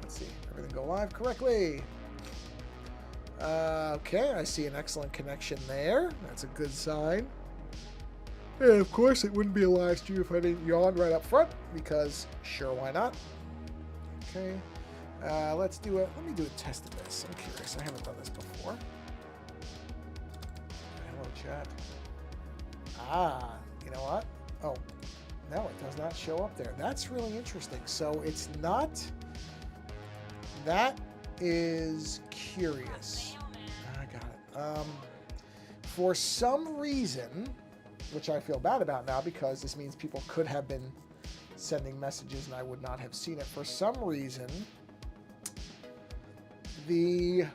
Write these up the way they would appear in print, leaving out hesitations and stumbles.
see, everything go live correctly. Okay, I see an excellent connection there. That's a good sign. And of course, it wouldn't be a live stream if I didn't yawn right up front, because sure, why not? Okay, let me do a test of this. I'm curious. I haven't done this before. Hello, chat. Ah, you know what? Oh, no, it does not show up there. That's really interesting. So it's not. That is curious. I got it. For some reason, which I feel bad about now because this means people could have been sending messages and I would not have seen it. For some reason, the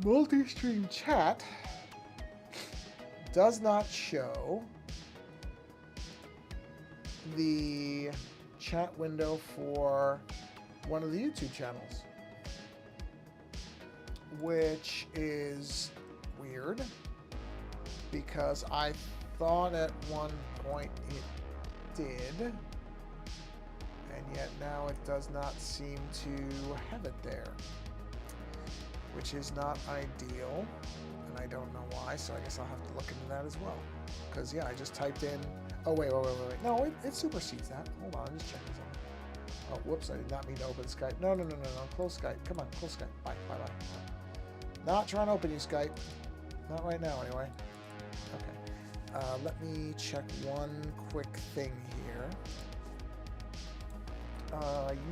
multi-stream chat does not show the chat window for one of the YouTube channels, which is weird because I thought at one point it did, and yet now it does not seem to have it there, which is not ideal, and I don't know why, so I guess I'll have to look into that as well. Because, yeah, I just typed in... Oh, wait. No, it supersedes that. Hold on, I'm just checking something. Oh, whoops, I did not mean to open Skype. No. Close Skype. Come on, close Skype. Bye. Not trying to open you, Skype. Not right now, anyway. Okay. Let me check one quick thing here.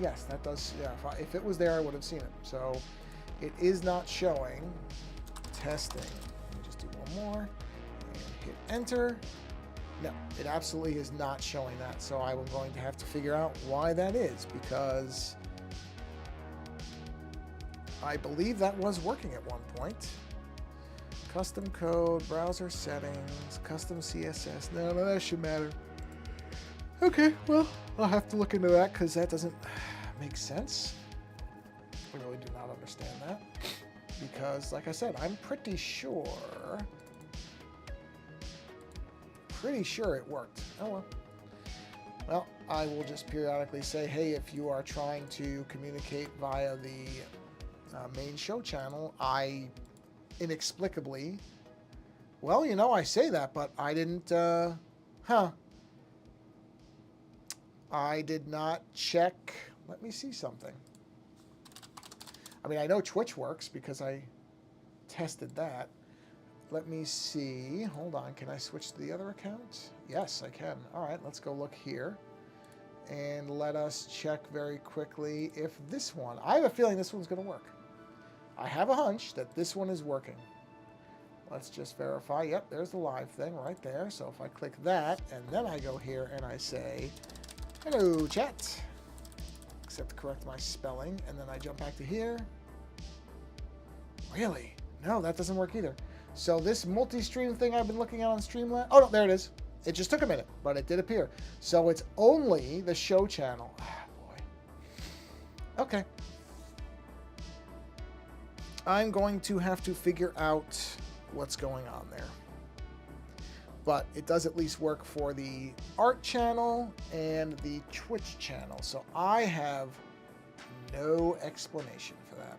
Yes, that does... Yeah, if it was there, I would have seen it. So, it is not showing. Testing. Let me just do one more. And hit enter. No, it absolutely is not showing that. So I'm going to have to figure out why that is, because I believe that was working at one point. Custom code, browser settings, custom CSS. No, that should matter. Okay, well, I'll have to look into that because that doesn't make sense. I really do not understand that. Because, like I said, I'm pretty sure it worked. Oh well. Well, I will just periodically say, hey, if you are trying to communicate via the main show channel, I inexplicably, well, you know, I say that, but I didn't, I did not check. Let me see something. I mean, I know Twitch works because I tested that. Let me see. Hold on. Can I switch to the other account? Yes, I can. All right, let's go look here. And let us check very quickly if this one... I have a feeling this one's going to work. I have a hunch that this one is working. Let's just verify. Yep, there's the live thing right there. So if I click that, and then I go here and I say, hello, chat. Except to correct my spelling. And then I jump back to here. Really? No, that doesn't work either. So this multi-stream thing I've been looking at on Streamlabs... Oh, no, there it is. It just took a minute, but it did appear. So it's only the show channel. Ah, boy. Okay. I'm going to have to figure out what's going on there. But it does at least work for the art channel and the Twitch channel. So I have no explanation for that.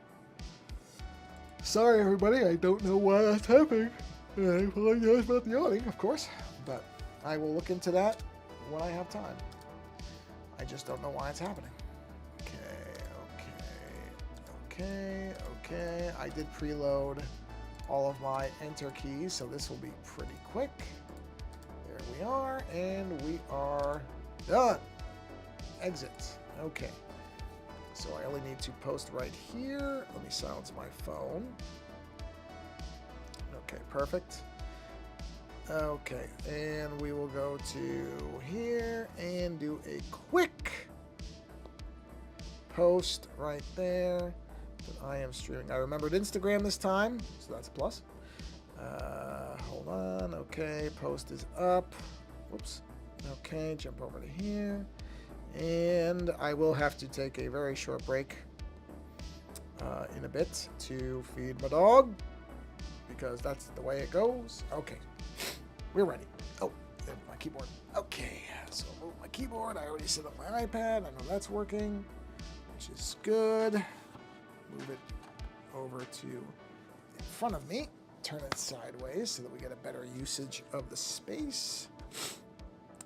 Sorry, everybody. I don't know why that's happening. I apologize about the yawning, of course. But I will look into that when I have time. I just don't know why it's happening. Okay. I did preload all of my enter keys, so this will be pretty quick. There we are, and we are done. Exit. Okay. So I only need to post right here. Let me silence my phone. Okay, perfect. Okay, and we will go to here and do a quick post right there that I am streaming. I remembered Instagram this time, so that's a plus. Hold on. Okay, post is up. Whoops. Okay, jump over to here. And I will have to take a very short break in a bit to feed my dog, because that's the way it goes. Okay, we're ready. Oh, there's my keyboard. Okay, so move my keyboard. I already set up my iPad. I know that's working, which is good. Move it over to in front of me. Turn it sideways so that we get a better usage of the space.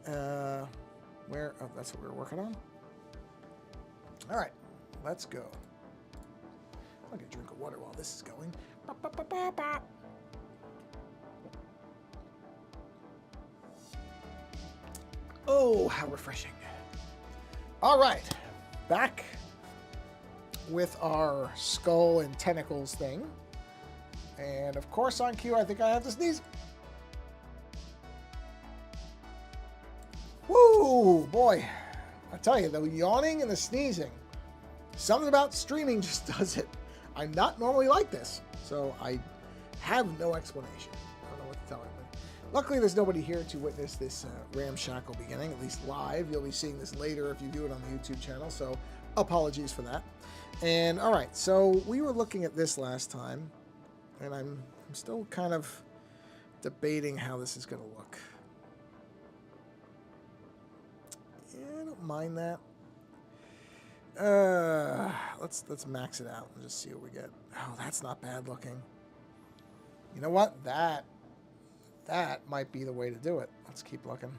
Where? Oh, that's what we were working on. All right, let's go. I'll get a drink of water while this is going. Ba, ba, ba, ba, ba. Oh, how refreshing. All right, back with our skull and tentacles thing. And of course, on cue, I think I have to sneeze. Woo, boy. I tell you, the yawning and the sneezing, something about streaming just does it. I'm not normally like this, so I have no explanation. I don't know what to tell you. Luckily, there's nobody here to witness this ramshackle beginning, at least live. You'll be seeing this later if you view it on the YouTube channel, so apologies for that. And all right, so we were looking at this last time, and I'm still kind of debating how this is going to look. Yeah, I don't mind that. Let's max it out and just see what we get. Oh, that's not bad looking. You know what? That might be the way to do it. Let's keep looking.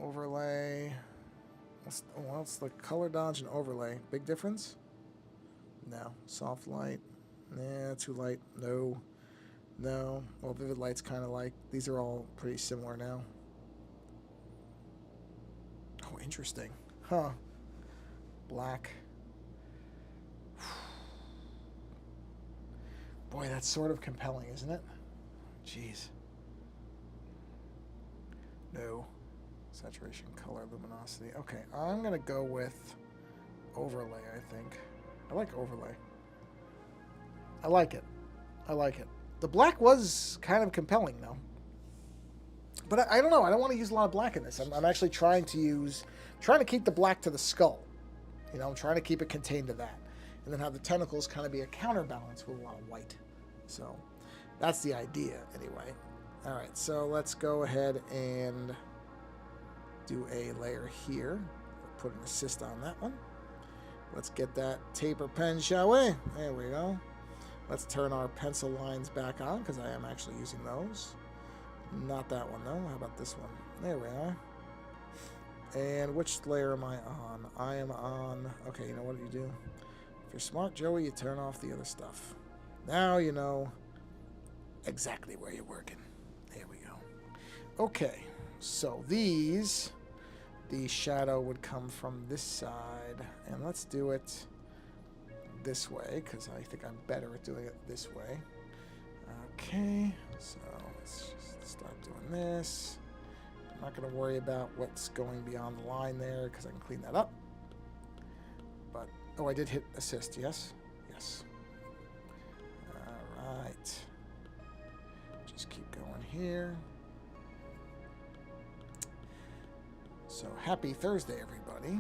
Overlay. What's the color dodge and overlay? Big difference? No. Soft light. Nah, too light. No. No. Well, vivid light's kind of like. These are all pretty similar now. Oh, interesting. Huh. Black. Boy, that's sort of compelling, isn't it? Jeez. No. Saturation, color, luminosity. Okay, I'm going to go with overlay, I think. I like overlay. I like it. I like it. The black was kind of compelling, though. But I don't know. I don't want to use a lot of black in this. I'm actually trying to keep the black to the skull. You know, I'm trying to keep it contained to that. And then have the tentacles kind of be a counterbalance with a lot of white. So that's the idea, anyway. All right, so let's go ahead and do a layer here. Put an assist on that one. Let's get that taper pen, shall we? There we go. Let's turn our pencil lines back on, because I am actually using those. Not that one, though. How about this one? There we are. And which layer am I on? I am on... Okay, you know what you do? If you're smart, Joey, you turn off the other stuff. Now you know exactly where you're working. There we go. Okay, so these... The shadow would come from this side. And let's do it this way, because I think I'm better at doing it this way. Okay, so let's just start doing this. I'm not going to worry about what's going beyond the line there, because I can clean that up. But, oh, I did hit assist, yes? Yes. All right. Just keep going here. So, happy Thursday, everybody.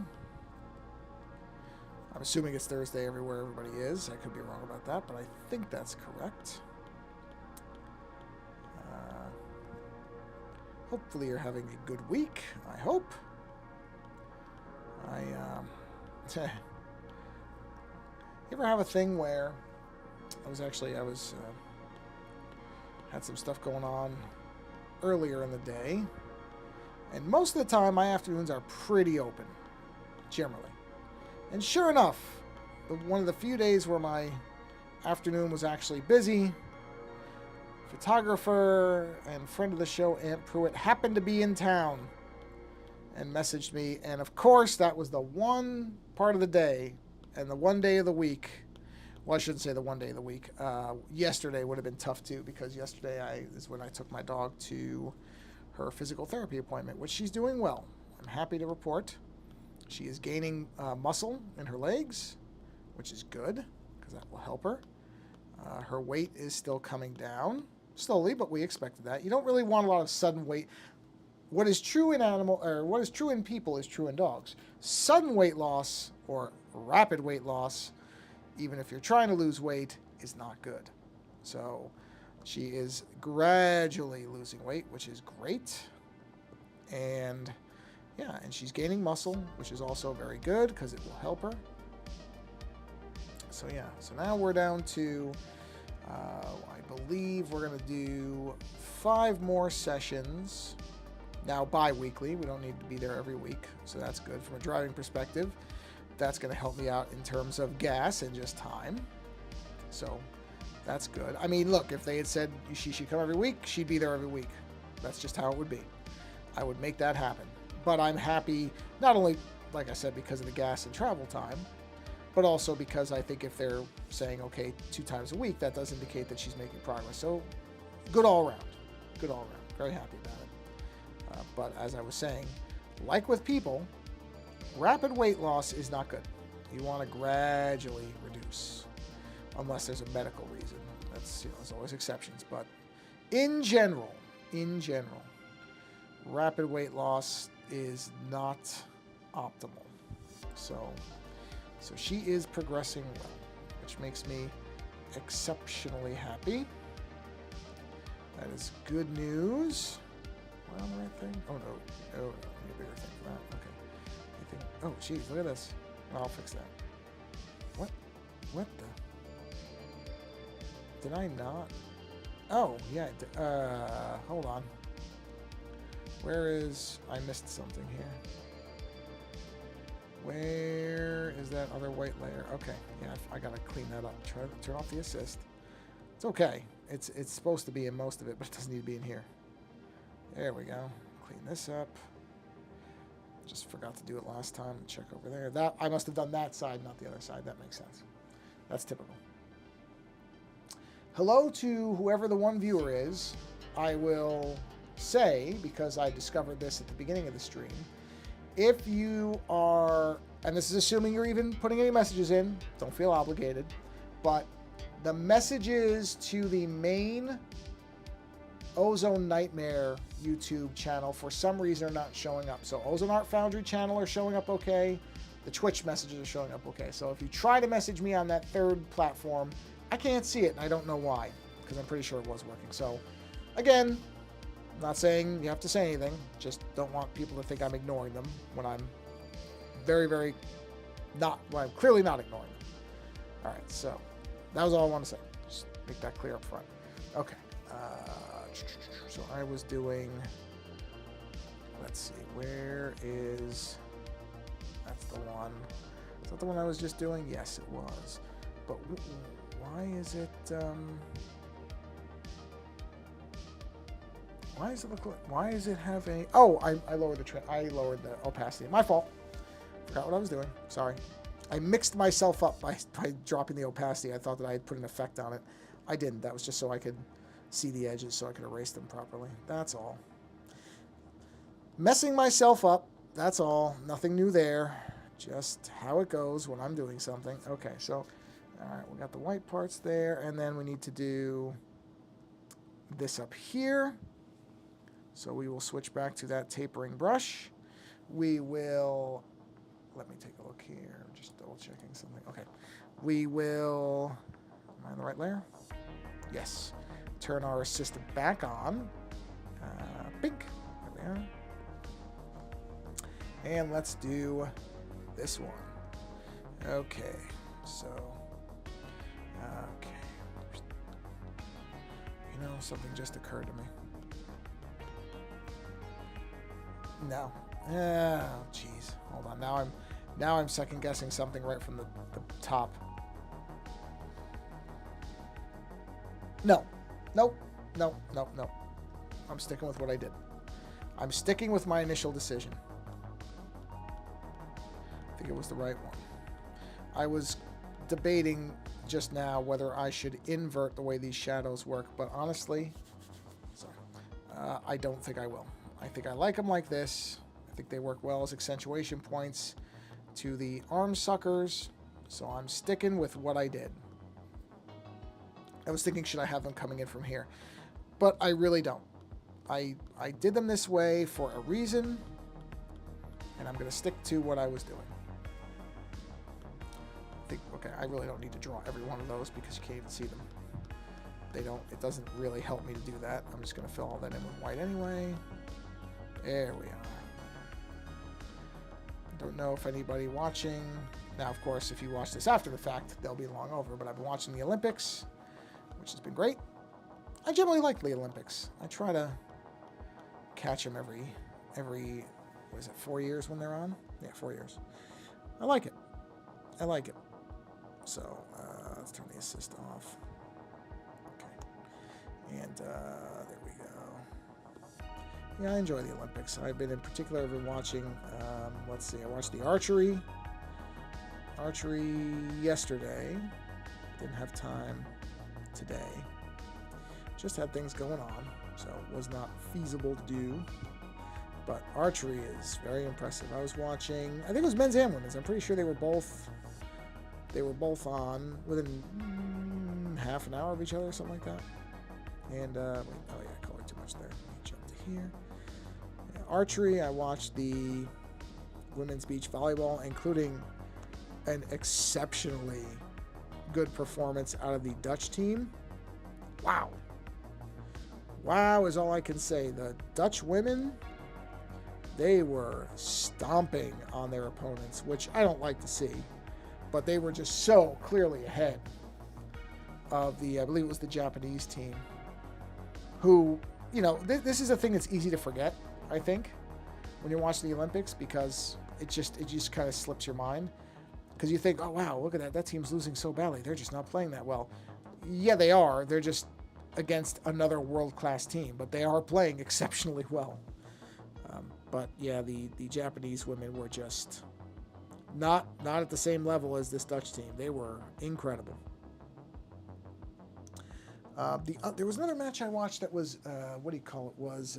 I'm assuming it's Thursday everywhere everybody is. I could be wrong about that, but I think that's correct. Hopefully you're having a good week. I hope. You ever have a thing where had some stuff going on earlier in the day, and most of the time my afternoons are pretty open, generally. And sure enough, one of the few days where my afternoon was actually busy, photographer and friend of the show, Aunt Pruitt, happened to be in town and messaged me. And of course, that was the one part of the day and the one day of the week. Well, I shouldn't say the one day of the week. Yesterday would have been tough too, because yesterday is when I took my dog to her physical therapy appointment, which she's doing well. I'm happy to report. She is gaining muscle in her legs, which is good, because that will help her. Her weight is still coming down. Slowly, but we expected that. You don't really want a lot of sudden weight. What is true in people is true in dogs. Sudden weight loss or rapid weight loss even if you're trying to lose weight, is not good. So she is gradually losing weight, which is great. And yeah, and she's gaining muscle, which is also very good because it will help her. So yeah, so now we're down to, I believe we're going to do 5 more sessions. Now bi-weekly, we don't need to be there every week, so that's good from a driving perspective. That's going to help me out in terms of gas and just time. So that's good. I mean, look, if they had said she should come every week, she'd be there every week. That's just how it would be. I would make that happen. But I'm happy, not only, like I said, because of the gas and travel time, but also because I think if they're saying, okay, 2 times a week, that does indicate that she's making progress. So good all around. Good all around. Very happy about it. But as I was saying, like with people, rapid weight loss is not good. You want to gradually reduce, unless there's a medical reason. That's, there's always exceptions. But in general, rapid weight loss is not optimal. So she is progressing well, which makes me exceptionally happy. That is good news. Am I on the right thing? Oh, no. Oh, I need a bigger thing for that. Okay. Oh, geez, look at this. I'll fix that. What the? Did I not? Oh, yeah. Hold on. Where is... I missed something here. Where is that other white layer? Okay, yeah, I gotta clean that up. Try to turn off the assist. It's okay. It's supposed to be in most of it, but it doesn't need to be in here. There we go. Clean this up. Just forgot to do it last time. Check over there. That I must have done that side, not the other side. That makes sense. That's typical. Hello to whoever the one viewer is. I will say, because I discovered this at the beginning of the stream, if you are, and this is assuming you're even putting any messages in, don't feel obligated, but the messages to the main Ozone Nightmare YouTube channel for some reason are not showing up. So Ozone Art Foundry channel are showing up okay. The Twitch messages are showing up okay. So if you try to message me on that third platform, I can't see it, and I don't know why, because I'm pretty sure it was working. So again, I'm not saying you have to say anything. Just don't want people to think I'm ignoring them when I'm very not, well, I'm clearly not ignoring them. All right, so that was all I want to say. Just make that clear up front. Okay. So I was doing, let's see, where is, that's the one. Is that the one I was just doing? Yes, it was. But why is it, why is it having, oh, I lowered the opacity. My fault. Forgot what I was doing. Sorry. I mixed myself up by dropping the opacity. I thought that I had put an effect on it. I didn't. That was just so I could see the edges so I could erase them properly. That's all. Messing myself up. That's all. Nothing new there. Just how it goes when I'm doing something. Okay, so, all right, we got the white parts there, and then we need to do this up here. So we will switch back to that tapering brush. We will, let me take a look here, just double checking something. Okay, we will, am I on the right layer? Yes. Turn our assistant back on. Pink, there we are. And let's do this one. Okay, so, okay. You know, something just occurred to me. No. Oh, jeez. Hold on. Now I'm second guessing something right from the top. No. Nope. I'm sticking with what I did. I'm sticking with my initial decision. I think it was the right one. I was debating just now whether I should invert the way these shadows work, but honestly, I don't think I will. I think I like them like this. I think they work well as accentuation points to the arm suckers, so I'm sticking with what I did. I was thinking, should I have them coming in from here? But I really don't. I did them this way for a reason, and I'm going to stick to what I was doing. I think Okay, I really don't need to draw every one of those because you can't even see them. It doesn't really help me to do that. I'm just going to fill all that in with white anyway. There we are. Don't know if anybody watching. Now, of course, if you watch this after the fact, they'll be long over, but I've been watching the Olympics, which has been great. I generally like the Olympics. I try to catch them every, what is it, 4 years when they're on? Yeah, 4 years. I like it. I like it. So, let's turn the assist off. Okay. And, there we go. Yeah, I enjoy the Olympics. I've been in particular watching, let's see, I watched the archery yesterday. Didn't have time today. Just had things going on, so it was not feasible to do. But archery is very impressive. I was watching, I think it was men's and women's. I'm pretty sure they were both on within half an hour of each other or something like that. And wait, oh yeah, I colored too much there. Let me jump to here. Yeah, archery, I watched the women's beach volleyball, including an exceptionally good performance out of the Dutch team. Wow. Wow is all I can say. The Dutch women, they were stomping on their opponents, which I don't like to see. But they were just so clearly ahead of the, I believe it was the Japanese team, who, you know, this is a thing that's easy to forget, I think, when you're watching the Olympics, because it just kind of slips your mind. Because you think, oh, wow, look at that. That team's losing so badly. They're just not playing that well. Yeah, they are. They're just against another world-class team, but they are playing exceptionally well. But yeah, the Japanese women were just not at the same level as this Dutch team. They were incredible. There was another match I watched that was, what do you call it? Was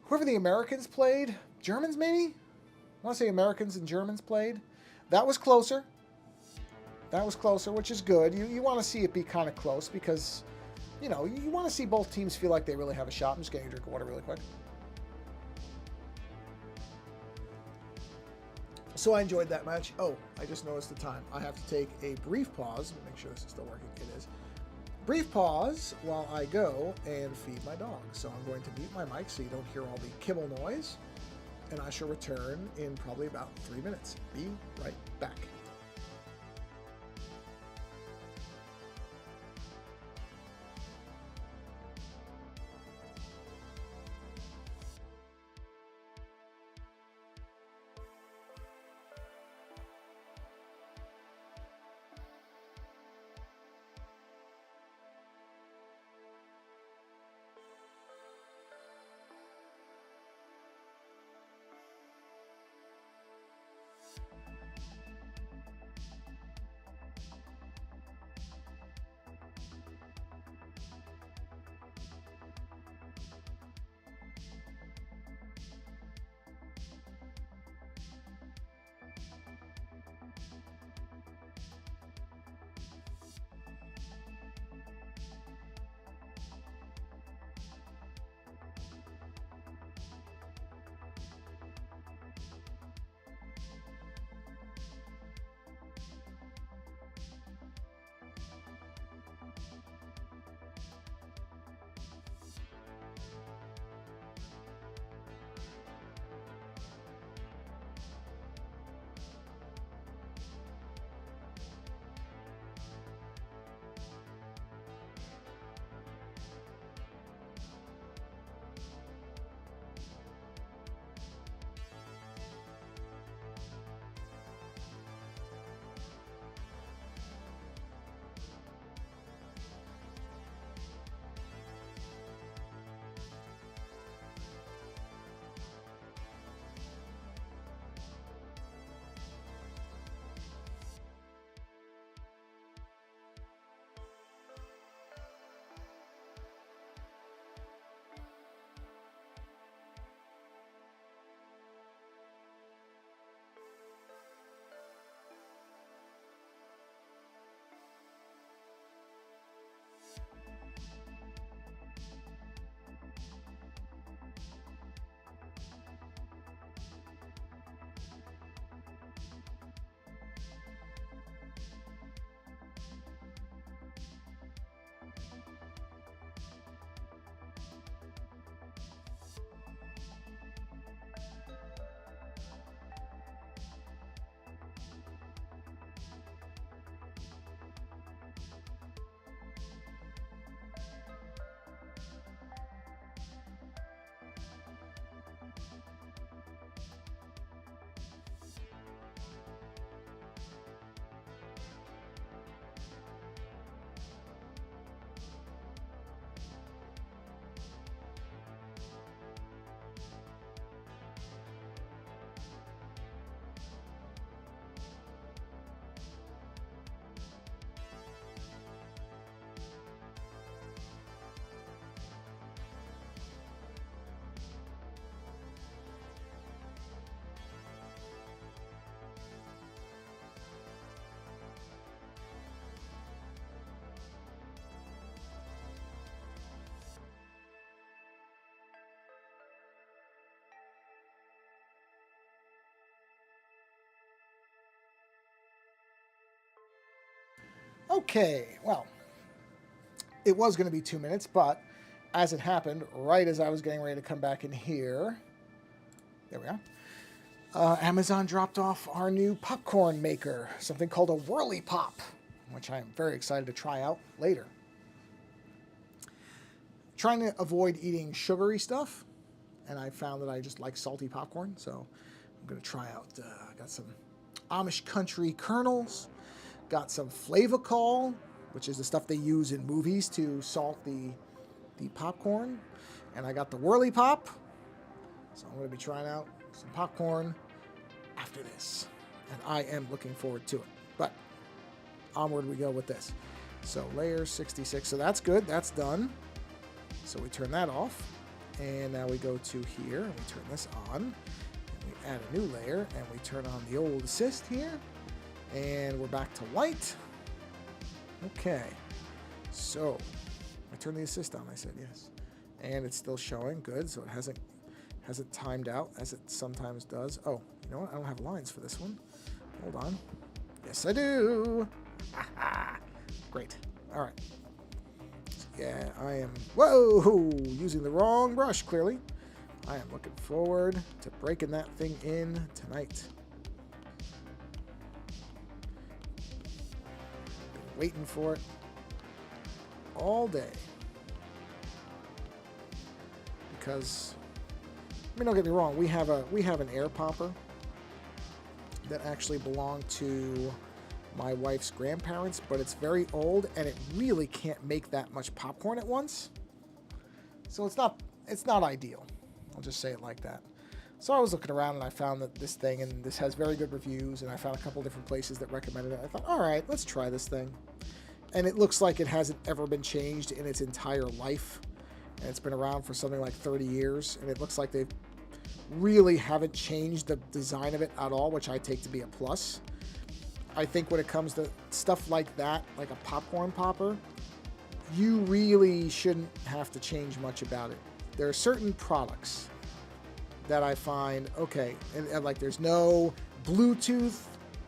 whoever the Americans played, Germans maybe? I want to say Americans and Germans played. That was closer. That was closer, which is good. You want to see it be kind of close because, you know, you want to see both teams feel like they really have a shot. I'm just getting a drink of water really quick. So I enjoyed that match. Oh, I just noticed the time. I have to take a brief pause. Make sure this is still working. It is. Brief pause while I go and feed my dog. So I'm going to mute my mic so you don't hear all the kibble noise. And I shall return in probably about 3 minutes. Be right back. Okay, well, it was going to be 2 minutes, but as it happened, right as I was getting ready to come back in here, there we are, Amazon dropped off our new popcorn maker, something called a Whirly Pop, which I am very excited to try out later. Trying to avoid eating sugary stuff, and I found that I just like salty popcorn, so I'm going to try out, I got some Amish country kernels, got some Flavacol, which is the stuff they use in movies to salt the popcorn, and I got the Whirly Pop, so I'm going to be trying out some popcorn after this, and I am looking forward to it. But onward we go with this. So layer 66, so that's good, that's done. So we turn that off, and now we go to here, and we turn this on, and we add a new layer, and we turn on the old assist here, and we're back to white. Okay, so I turned the assist on, I said yes, and it's still showing, good, so it hasn't timed out, as it sometimes does. Oh, you know what, I don't have lines for this one. Hold on. Yes, I do. Great. All right. Yeah, I am, whoa, using the wrong brush, clearly. I am looking forward to breaking that thing in tonight. Been waiting for it all day. Because, I mean, don't get me wrong, we have an air popper that actually belonged to my wife's grandparents, but it's very old and it really can't make that much popcorn at once. So it's not ideal. I'll just say it like that. So I was looking around and I found that this thing, and this has very good reviews, and I found a couple different places that recommended it. I thought, all right, let's try this thing. And it looks like it hasn't ever been changed in its entire life. And it's been around for something like 30 years, and it looks like they really haven't changed the design of it at all, which I take to be a plus. I think when it comes to stuff like that, like a popcorn popper, you really shouldn't have to change much about it. There are certain products that I find, okay, and like there's no Bluetooth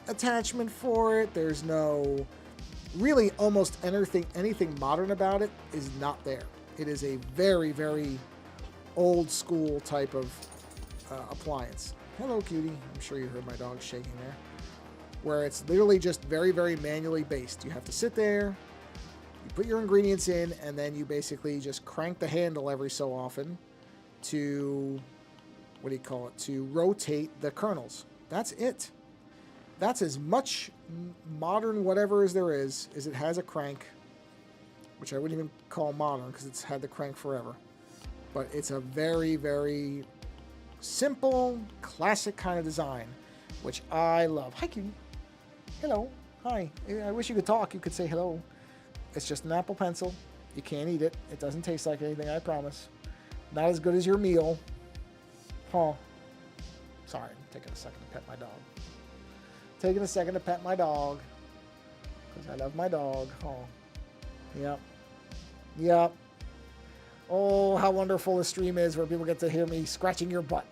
attachment for it, there's no, really almost anything modern about it is not there. It is a very, very old school type of appliance. Hello, cutie. I'm sure you heard my dog shaking there. Where it's literally just very, very manually based. You have to sit there, you put your ingredients in, and then you basically just crank the handle every so often to, what do you call it, to rotate the kernels. That's it. That's as much modern whatever as there is it has a crank, which I wouldn't even call modern because it's had the crank forever. But it's a very, very simple, classic kind of design, which I love. Hi, cutie. Hello. Hi. I wish you could talk. You could say hello. It's just an Apple Pencil. You can't eat it. It doesn't taste like anything, I promise. Not as good as your meal. Huh. Sorry, I'm taking a second to pet my dog. Taking a second to pet my dog. Because I love my dog. Huh. Yep. Yep. Oh, how wonderful the stream is where people get to hear me scratching your butt.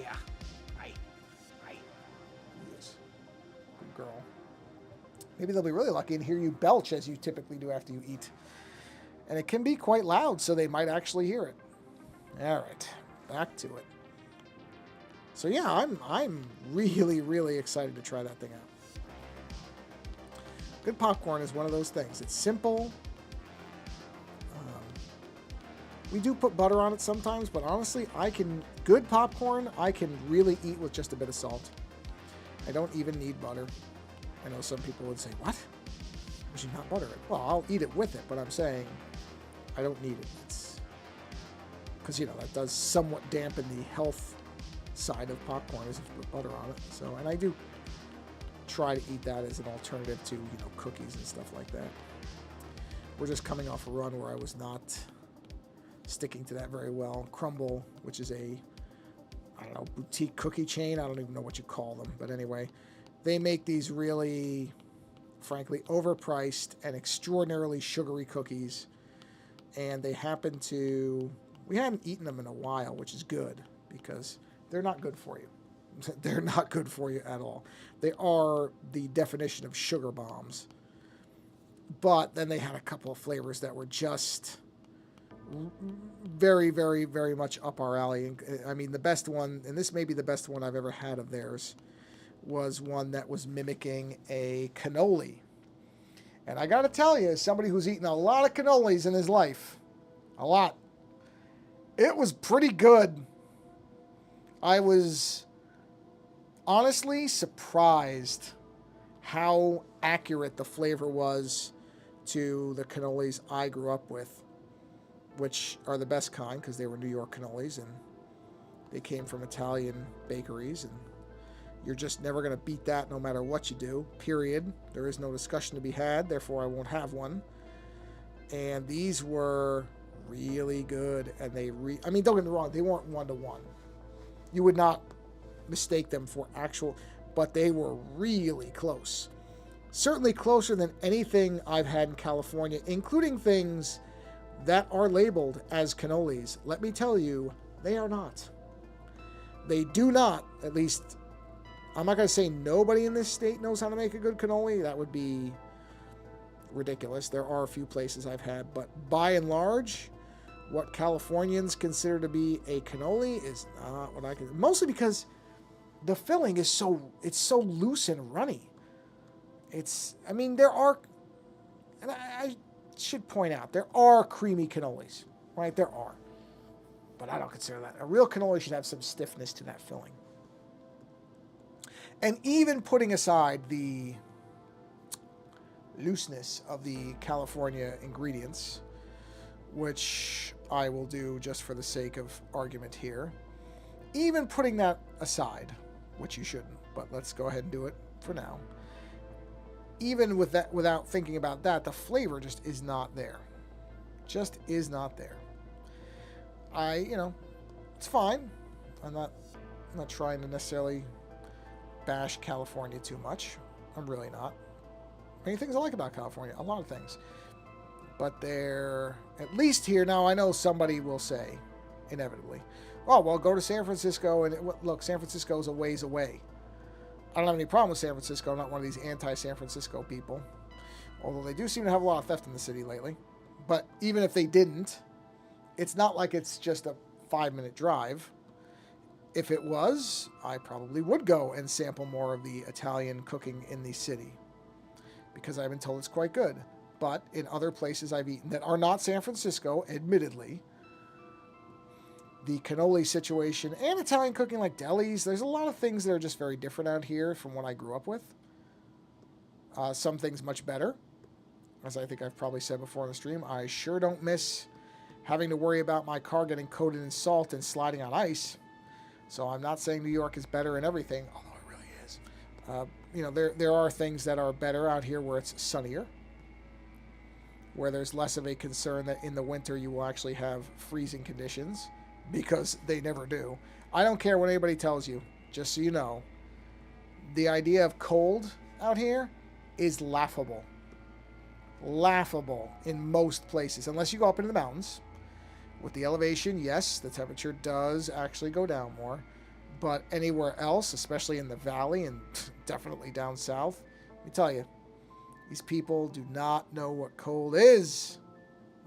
Yeah. Hi. Yes. Good girl. Maybe they'll be really lucky and hear you belch as you typically do after you eat. And it can be quite loud, so they might actually hear it. All right. Back to it. So yeah, I'm really, really excited to try that thing out. Good popcorn is one of those things. It's simple. We do put butter on it sometimes, but honestly, good popcorn, I can really eat with just a bit of salt. I don't even need butter. I know some people would say, what? Would you not butter it? Well, I'll eat it with it, but I'm saying I don't need it. It's because, you know, that does somewhat dampen the health side of popcorn as if you put butter on it. So, and I do try to eat that as an alternative to, you know, cookies and stuff like that. We're just coming off a run where I was not sticking to that very well. Crumble, which is a, I don't know, boutique cookie chain. I don't even know what you call them. But anyway, they make these really, frankly, overpriced and extraordinarily sugary cookies. And they happen to, we haven't eaten them in a while, which is good because they're not good for you. They're not good for you at all. They are the definition of sugar bombs. But then they had a couple of flavors that were just very, very, very much up our alley. And I mean, the best one, and this may be the best one I've ever had of theirs, was one that was mimicking a cannoli. And I got to tell you, as somebody who's eaten a lot of cannolis in his life, a lot, it was pretty good. I was honestly surprised how accurate the flavor was to the cannolis I grew up with, which are the best kind because they were New York cannolis and they came from Italian bakeries, and you're just never going to beat that no matter what you do, period. There is no discussion to be had, therefore I won't have one. And these were really good, and I mean, don't get me wrong, they weren't one-to-one. You would not mistake them for actual, but they were really close. Certainly closer than anything I've had in California, including things that are labeled as cannolis. Let me tell you, they are not. They do not, at least, I'm not going to say nobody in this state knows how to make a good cannoli. That would be ridiculous. There are a few places I've had, but by and large, what Californians consider to be a cannoli is not what I can. Mostly because the filling is it's so loose and runny. I mean, there are, and I should point out, there are creamy cannolis, right? There are. But I don't consider that. A real cannoli should have some stiffness to that filling. And even putting aside the looseness of the California ingredients, which I will do just for the sake of argument here, even putting that aside, which you shouldn't, but let's go ahead and do it for now. Even with that, without thinking about that, the flavor just is not there. Just is not there. It's fine. I'm not trying to necessarily bash California too much. I'm really not. Many things I like about California, a lot of things. But they're, at least here, now I know somebody will say, inevitably, oh, well, go to San Francisco, and look, San Francisco's a ways away. I don't have any problem with San Francisco. I'm not one of these anti-San Francisco people. Although they do seem to have a lot of theft in the city lately. But even if they didn't, it's not like it's just a 5-minute drive. If it was, I probably would go and sample more of the Italian cooking in the city, because I've been told it's quite good. But in other places I've eaten that are not San Francisco, admittedly, the cannoli situation and Italian cooking like delis, there's a lot of things that are just very different out here from what I grew up with. Some things much better. As I think I've probably said before on the stream, I sure don't miss having to worry about my car getting coated in salt and sliding on ice. So I'm not saying New York is better in everything, although it really is. There are things that are better out here where it's sunnier, where there's less of a concern that in the winter you will actually have freezing conditions, because they never do. I don't care what anybody tells you, just so you know. The idea of cold out here is laughable. Laughable in most places, unless you go up into the mountains. With the elevation, yes, the temperature does actually go down more. But anywhere else, especially in the valley and definitely down south, let me tell you, these people do not know what cold is.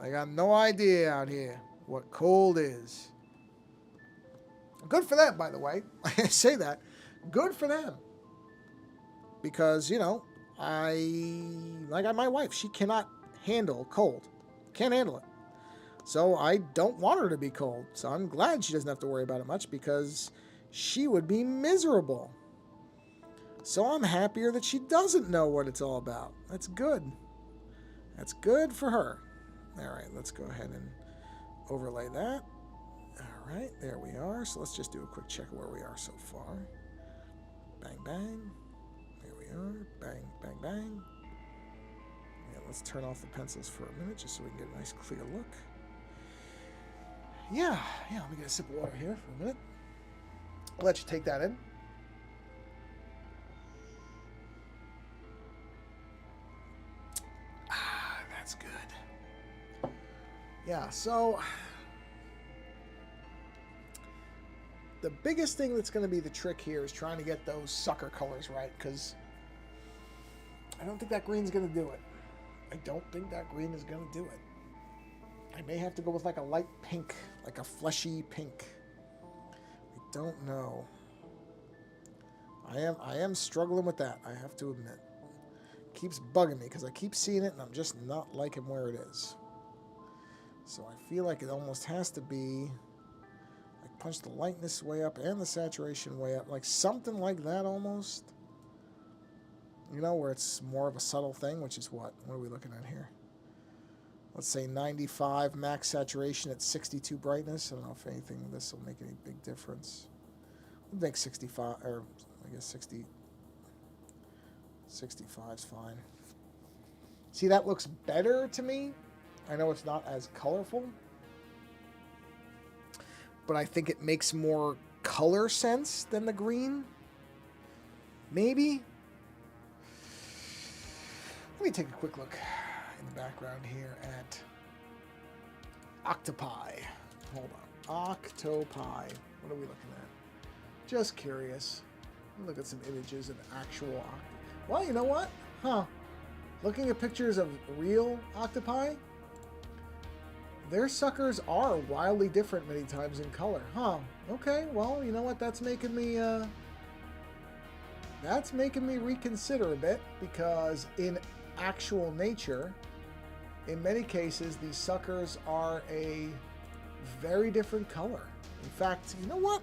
They got no idea out here what cold is. Good for them, by the way. I say that. Good for them. Because, my wife, she cannot handle cold. Can't handle it. So I don't want her to be cold. So I'm glad she doesn't have to worry about it much, because she would be miserable. So I'm happier that she doesn't know what it's all about. That's good. That's good for her. All right, let's go ahead and overlay that. All right, there we are. So let's just do a quick check of where we are so far. Bang, bang. There we are. Bang, bang, bang. Yeah, let's turn off the pencils for a minute just so we can get a nice clear look. Yeah, let me get a sip of water here for a minute. I'll let you take that in. That's good. Yeah, so the biggest thing that's going to be the trick here is trying to get those sucker colors right, because I don't think that green's going to do it. I don't think that green is going to do it. I may have to go with like a light pink, like a fleshy pink. I don't know. I am struggling with that, I have to admit. It keeps bugging me because I keep seeing it and I'm just not liking where it is. So I feel like it almost has to be like punch the lightness way up and the saturation way up, like something like that almost. You know, where it's more of a subtle thing, which is what? What are we looking at here? Let's say 95 max saturation at 62 brightness. I don't know if anything this will make any big difference. We'll make 65, or I guess 60. 65 is fine. See, that looks better to me. I know it's not as colorful, but I think it makes more color sense than the green. Maybe. Let me take a quick look in the background here at octopi. Hold on. Octopi. What are we looking at? Just curious. Look at some images of actual octopi. Well, you know what? Huh. Looking at pictures of real octopi, their suckers are wildly different many times in color. Huh. Okay, well, you know what? That's making me reconsider a bit, because in actual nature, in many cases, these suckers are a very different color. In fact, you know what?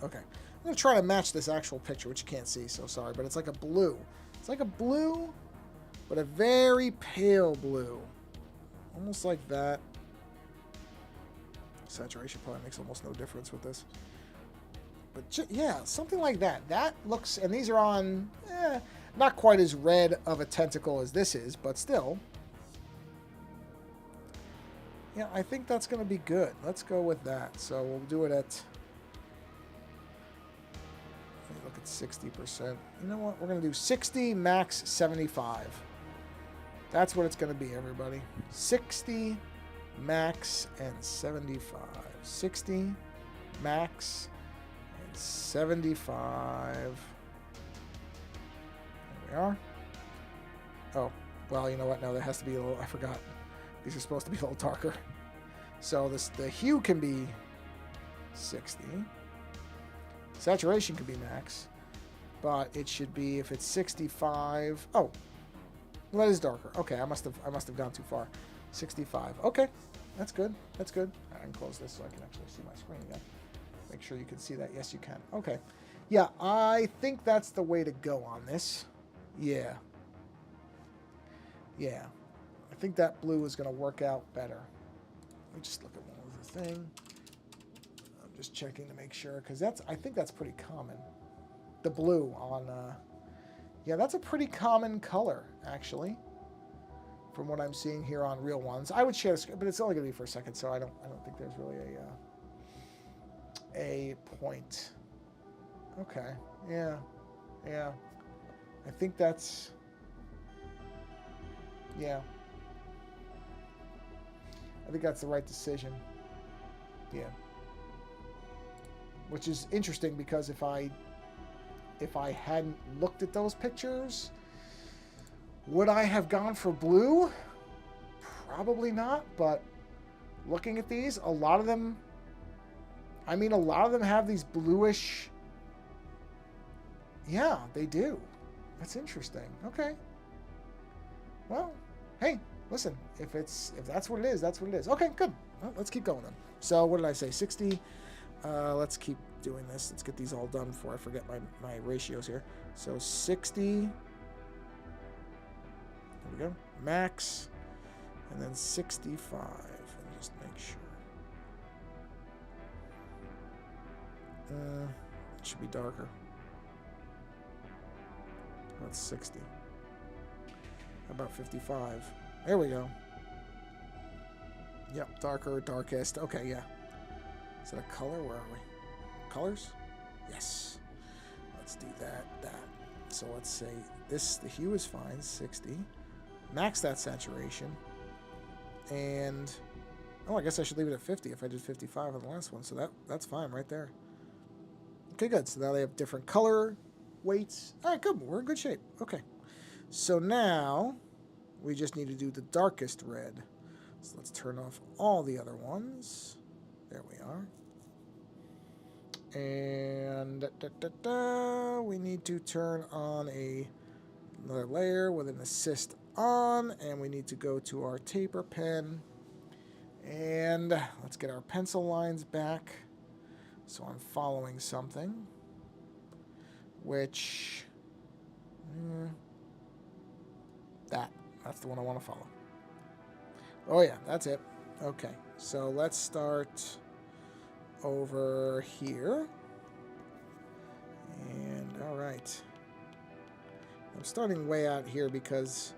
Okay. I'm going to try to match this actual picture, which you can't see, so sorry, but it's like a blue. It's like a blue, but a very pale blue. Almost like that. Saturation probably makes almost no difference with this. But yeah, something like that. That looks, and these are on, not quite as red of a tentacle as this is, but still. Yeah, I think that's going to be good. Let's go with that. So we'll do it at, let me look at 60%. You know what? We're going to do 60, max 75. That's what it's going to be, everybody. 60, max, and 75. 60, max, and 75. There we are. Oh, well, you know what? No, there has to be a little, I forgot. These are supposed to be a little darker. So the hue can be 60. Saturation can be max. But it should be, if it's 65. Oh, well, that is darker. Okay, I must have gone too far. 65. Okay, that's good. That's good. I can close this so I can actually see my screen again. Make sure you can see that. Yes, you can. Okay. Yeah, I think that's the way to go on this. Yeah. Yeah. I think that blue is going to work out better. Let me just look at one other thing. I'm just checking to make sure, because I think that's pretty common. The blue on, yeah, that's a pretty common color, actually, from what I'm seeing here on real ones. I would share the screen, but it's only going to be for a second, so I don't think there's really a point. Okay, yeah. I think that's, yeah. I think that's the right decision. Yeah. Which is interesting, because if I hadn't looked at those pictures, would I have gone for blue? Probably not, but looking at these, a lot of them have these bluish. Yeah, they do. That's interesting. Okay. Well, hey, listen, if that's what it is, that's what it is. Okay, good. Well, let's keep going then. So what did I say? 60. Let's keep doing this. Let's get these all done before I forget my ratios here. So 60. There we go. Max. And then 65. And just make sure. It should be darker. That's 60. How about 55? There we go. Yep, darker, darkest. Okay, yeah. Is that a color? Where are we? Colors? Yes. Let's do that. So let's say this, the hue is fine, 60. Max that saturation. And, oh, I guess I should leave it at 50 if I did 55 on the last one. So that's fine right there. Okay, good. So now they have different color weights. All right, good. We're in good shape. Okay. So now we just need to do the darkest red. So let's turn off all the other ones. There we are. And we need to turn on another layer with an assist on, and we need to go to our taper pen. And let's get our pencil lines back. So I'm following something, which that's the one I want to follow. Oh yeah, that's it. Okay, so let's start over here. And all right, I'm starting way out here because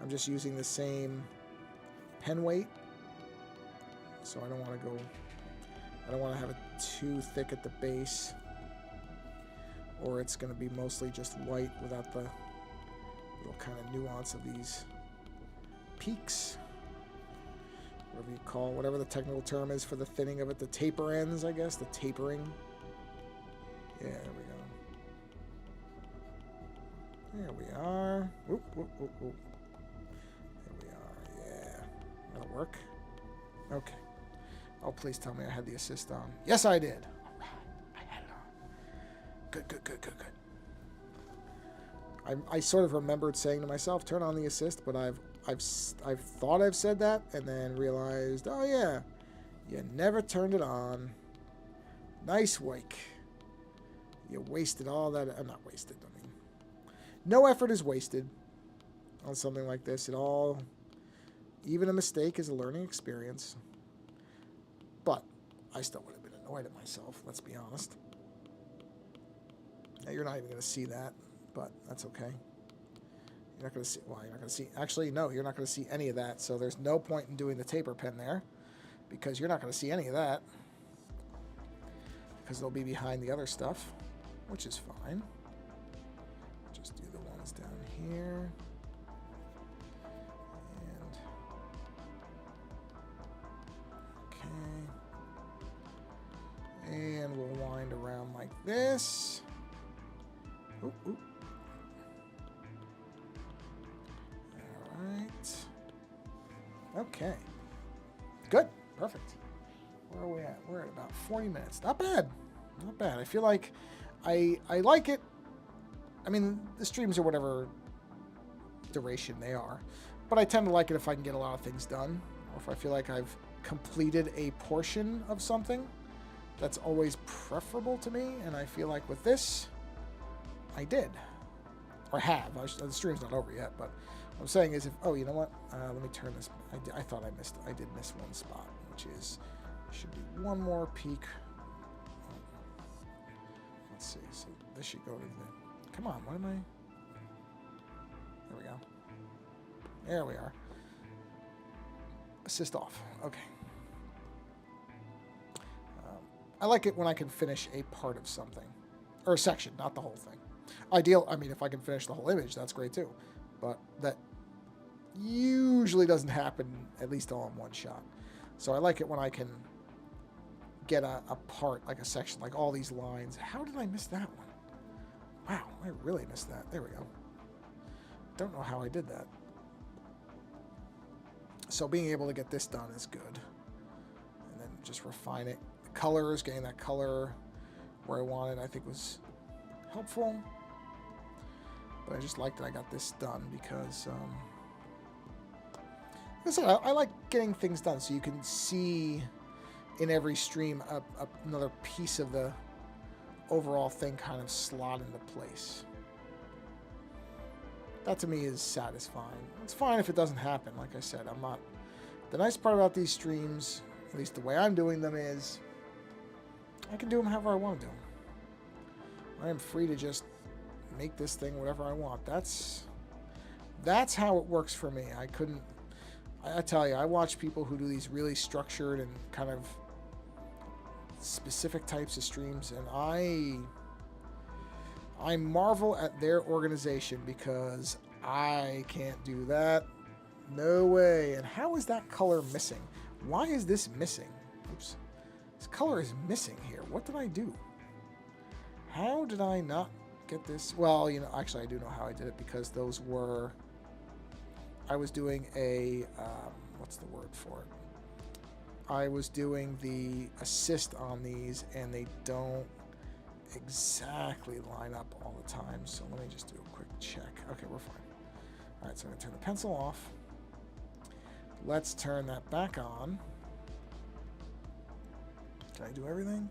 I'm just using the same pen weight, so I don't want to have it too thick at the base, or it's going to be mostly just white without the little kind of nuance of these peaks, whatever the technical term is for the thinning of it, the taper ends, I guess, the tapering. Yeah, there we go. There we are. Whoop, whoop, whoop, whoop. There we are, yeah. That'll work. Okay. Oh, please tell me I had the assist on. Yes, I did. All right, I had it on. Good, good, good, good, good. I sort of remembered saying to myself, turn on the assist, but I've thought I've said that and then realized, oh yeah, you never turned it on. Nice work. You wasted all that. I'm not wasted. I mean, no effort is wasted on something like this at all. Even a mistake is a learning experience. But I still would have been annoyed at myself, let's be honest. Now, you're not even going to see that, but that's okay. You're not going to see, well, you're not going to see, actually, no, you're not going to see any of that, so there's no point in doing the taper pen there, because you're not going to see any of that, because they'll be behind the other stuff, which is fine. Just do the ones down here. And we'll wind around like this. Oop, oop. All right. Okay. Good. Perfect. Where are we at? We're at about 40 minutes. Not bad. Not bad. I feel like I like it. I mean, the streams are whatever duration they are. But I tend to like it if I can get a lot of things done. Or if I feel like I've completed a portion of something. That's always preferable to me, and I feel like with this, I did. Or have. The stream's not over yet, but what I'm saying is, oh, you know what? Let me turn this. I thought I did miss one spot, which is, should be one more peak. Let's see. So this should go to the, come on, what am I? There we go. There we are. Assist off. Okay. I like it when I can finish a part of something. Or a section, not the whole thing. Ideal, I mean, if I can finish the whole image, that's great too. But that usually doesn't happen, at least all in one shot. So I like it when I can get a part, like a section, like all these lines. How did I miss that one? Wow, I really missed that. There we go. Don't know how I did that. So being able to get this done is good. And then just refine it. Colors, getting that color where I wanted, I think was helpful. But I just like that I got this done because, like I said, I like getting things done so you can see in every stream another piece of the overall thing kind of slot into place. That to me is satisfying. It's fine if it doesn't happen, like I said. I'm not. The nice part about these streams, at least the way I'm doing them, is I can do them however I want to do them. I am free to just make this thing whatever I want. That's how it works for me. I tell you, I watch people who do these really structured and kind of specific types of streams, and I marvel at their organization because I can't do that. No way. And how is that color missing? Why is this missing? Oops. This color is missing here. What did I do? How did I not get this? Well, you know, actually I do know how I did it because those were... I was doing a... what's the word for it? I was doing the assist on these, and they don't exactly line up all the time. So let me just do a quick check. Okay, we're fine. All right, so I'm going to turn the pencil off. Let's turn that back on. Can I do everything?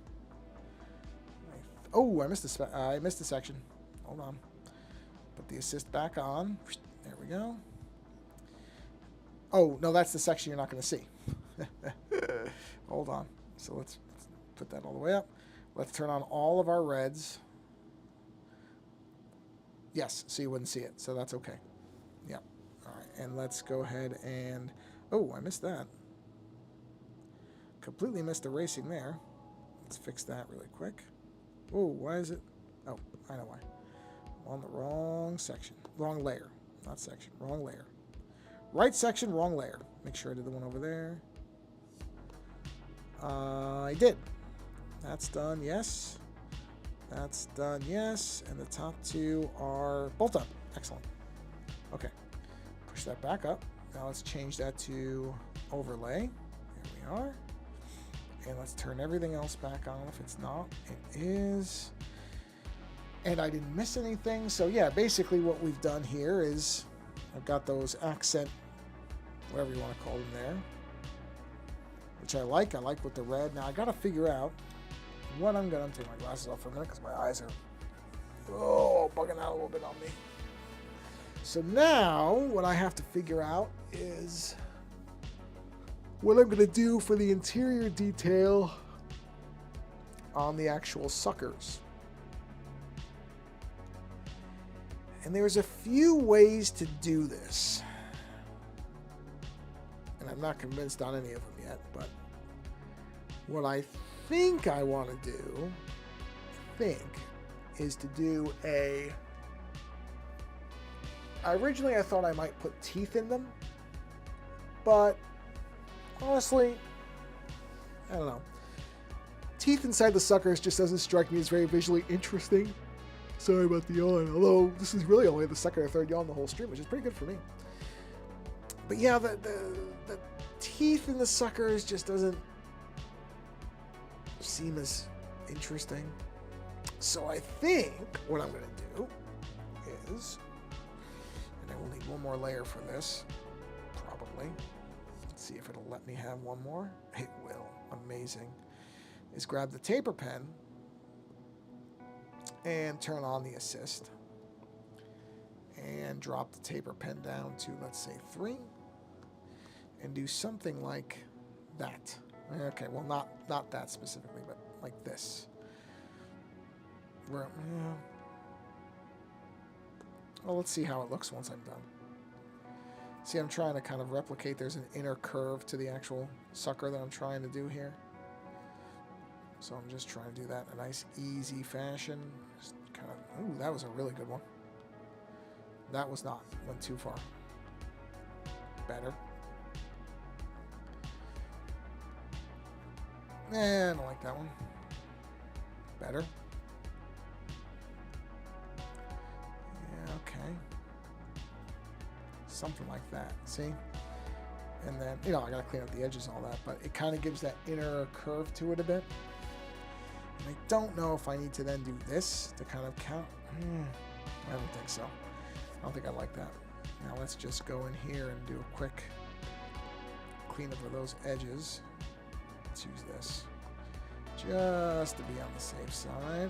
Oh, I missed a section. Hold on. Put the assist back on. There we go. Oh, no, that's the section you're not going to see. Hold on. So let's put that all the way up. Let's turn on all of our reds. Yes, so you wouldn't see it. So that's okay. Yep. All right, and let's go ahead and... Oh, I missed that. Completely missed erasing there. Let's fix that really quick. Oh, why is it? Oh, I know why. I'm on the wrong section. Wrong layer. Not section. Wrong layer. Right section, wrong layer. Make sure I did the one over there. I did. That's done, yes. That's done, yes. And the top two are both up. Excellent. Okay. Push that back up. Now let's change that to overlay. There we are. And let's turn everything else back on if it's not. It is. And I didn't miss anything. So yeah, basically what we've done here is I've got those accent, whatever you want to call them there, which I like. I like with the red. Now I got to figure out what I'm going to take my glasses off for a minute because my eyes are bugging out a little bit on me. So now what I have to figure out is what I'm going to do for the interior detail on the actual suckers. And there's a few ways to do this. And I'm not convinced on any of them yet, but what I think I want to do, is to do a... Originally I thought I might put teeth in them, but honestly, I don't know. Teeth inside the suckers just doesn't strike me as very visually interesting. Sorry about the yawn, although this is really only the second or third yawn the whole stream, which is pretty good for me. But yeah, the teeth in the suckers just doesn't seem as interesting. So I think what I'm going to do is, and I will need one more layer for this, probably. Let's see if it'll let me have one more. It will. Amazing. Is grab the taper pen and turn on the assist. And drop the taper pen down to, let's say, 3. And do something like that. Okay, well, not that specifically, but like this. Where, yeah. Well, let's see how it looks once I'm done. See, I'm trying to kind of replicate. There's an inner curve to the actual sucker that I'm trying to do here. So I'm just trying to do that in a nice, easy fashion. Just kind of, ooh, that was a really good one. That was not. Went too far. Better. I don't like that one. Better. Yeah, okay. Something like that. See? And then, you know, I gotta clean up the edges and all that, but it kind of gives that inner curve to it a bit. And I don't know if I need to then do this to kind of count. I don't think so. I don't think I like that. Now let's just go in here and do a quick clean up of those edges. Let's use this just to be on the safe side.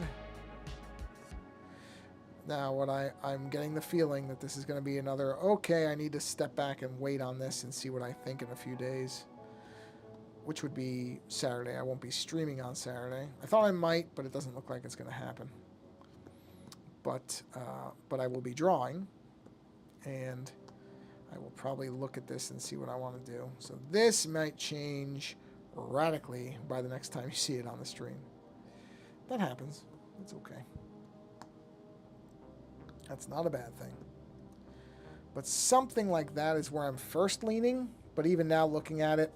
Now what I'm getting the feeling that this is going to be another, okay, I need to step back and wait on this and see what I think in a few days, which would be Saturday. I won't be streaming on Saturday. I thought I might, but it doesn't look like it's going to happen. But I will be drawing, and I will probably look at this and see what I want to do. So this might change radically by the next time you see it on the stream. That happens. It's okay. That's not a bad thing. But something like that is where I'm first leaning. But even now looking at it,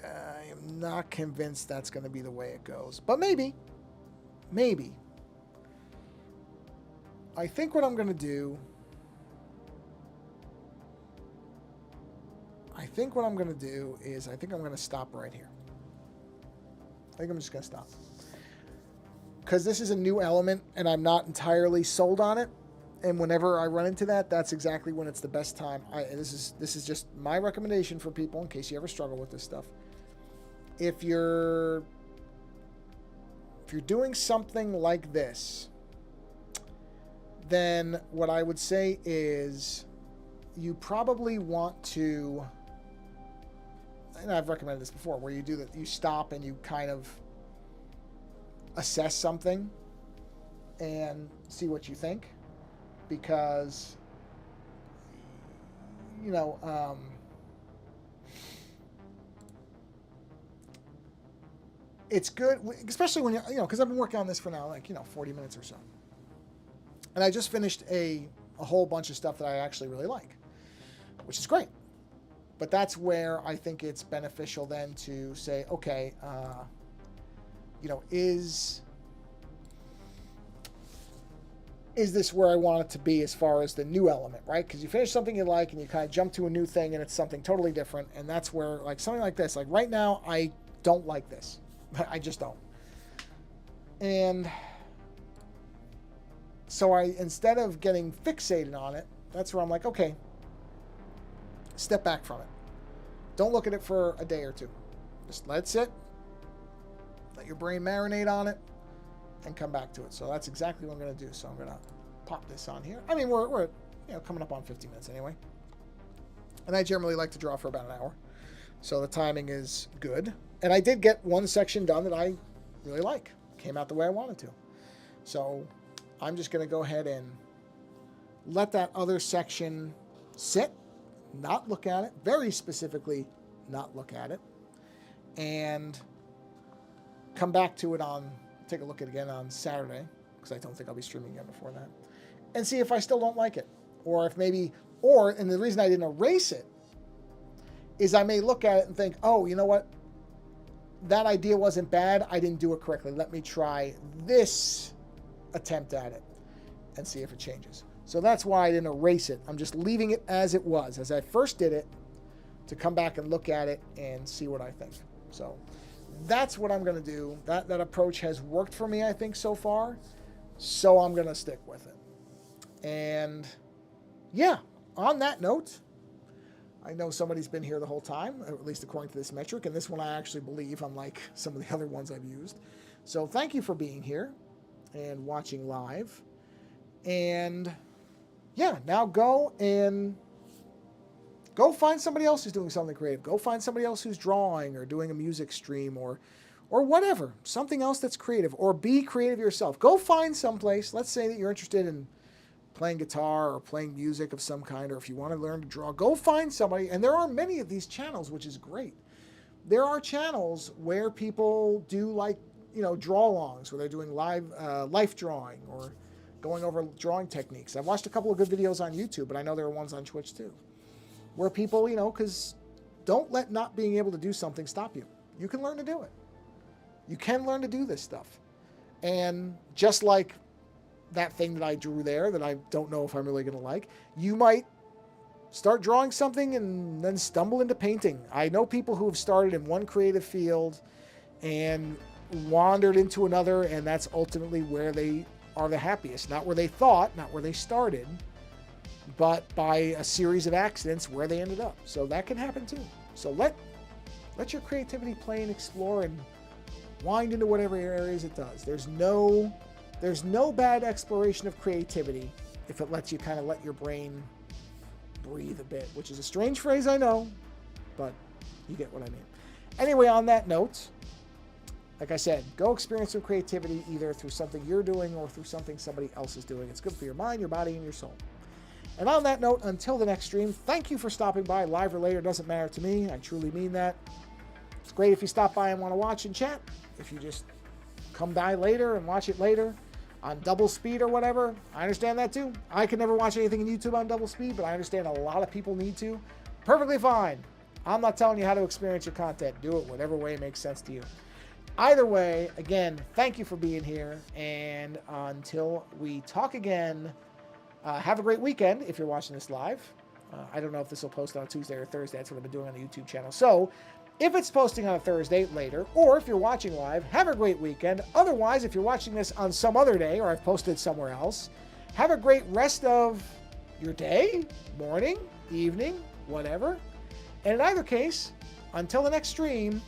I am not convinced that's going to be the way it goes. But maybe. Maybe. I think what I'm going to do... I think what I'm going to do is I think I'm going to stop right here. I think I'm just going to stop. Because this is a new element, and I'm not entirely sold on it. And whenever I run into that, that's exactly when it's the best time. This is just my recommendation for people in case you ever struggle with this stuff. If you're doing something like this, then what I would say is you probably want to, and I've recommended this before, where you do that, you stop and you kind of assess something and see what you think. Because, you know, it's good, especially when you know, because I've been working on this for now, like, 40 minutes or so. And I just finished a whole bunch of stuff that I actually really like, which is great. But that's where I think it's beneficial then to say, okay, is this where I want it to be as far as the new element, right? Because you finish something you like and you kind of jump to a new thing and it's something totally different. And that's where, like, something like this, like right now, I don't like this. I just don't. And so instead of getting fixated on it, that's where I'm like, okay, step back from it. Don't look at it for a day or two. Just let it sit. Let your brain marinate on it. And come back to it. So that's exactly what I'm going to do. So I'm going to pop this on here. I mean, we're coming up on 50 minutes anyway. And I generally like to draw for about an hour. So the timing is good. And I did get one section done that I really like. Came out the way I wanted to. So I'm just going to go ahead and let that other section sit. Not look at it. Very specifically, not look at it. And come back to it take a look at it again on Saturday, because I don't think I'll be streaming again before that, and see if I still don't like it. Or if maybe, and the reason I didn't erase it is I may look at it and think, oh, you know what? That idea wasn't bad. I didn't do it correctly. Let me try this attempt at it and see if it changes. So that's why I didn't erase it. I'm just leaving it as it was, as I first did it, to come back and look at it and see what I think. So that's what I'm going to do. That approach has worked for me, I think, so far. So I'm going to stick with it. And yeah, on that note, I know somebody's been here the whole time, at least according to this metric. And this one I actually believe, unlike some of the other ones I've used. So thank you for being here and watching live. And yeah, now go find somebody else who's doing something creative. Go find somebody else who's drawing or doing a music stream or whatever. Something else that's creative. Or be creative yourself. Go find someplace. Let's say that you're interested in playing guitar or playing music of some kind, or if you want to learn to draw, go find somebody. And there are many of these channels, which is great. There are channels where people do, like, draw-alongs, where they're doing life drawing or going over drawing techniques. I've watched a couple of good videos on YouTube, but I know there are ones on Twitch too, where people, because don't let not being able to do something stop you. You can learn to do it. You can learn to do this stuff. And just like that thing that I drew there that I don't know if I'm really going to like, you might start drawing something and then stumble into painting. I know people who have started in one creative field and wandered into another, and that's ultimately where they are the happiest. Not where they thought, not where they started, but by a series of accidents where they ended up. So that can happen too. So let your creativity play and explore and wind into whatever areas it does. There's no bad exploration of creativity if it lets you kind of let your brain breathe a bit, which is a strange phrase, I know, but you get what I mean. Anyway, on that note, like I said, go experience some creativity either through something you're doing or through something somebody else is doing. It's good for your mind, your body, and your soul. And on that note, until the next stream, thank you for stopping by. Live or later, doesn't matter to me. I truly mean that. It's great if you stop by and want to watch and chat. If you just come by later and watch it later on double speed or whatever, I understand that too. I can never watch anything on YouTube on double speed, but I understand a lot of people need to. Perfectly fine. I'm not telling you how to experience your content. Do it whatever way makes sense to you. Either way, again, thank you for being here. And until we talk again, Have a great weekend if you're watching this live. I don't know if this will post on Tuesday or Thursday. That's what I've been doing on the YouTube channel. So if it's posting on a Thursday later, or if you're watching live, have a great weekend. Otherwise, if you're watching this on some other day, or I've posted somewhere else, have a great rest of your day, morning, evening, whatever. And in either case, until the next stream,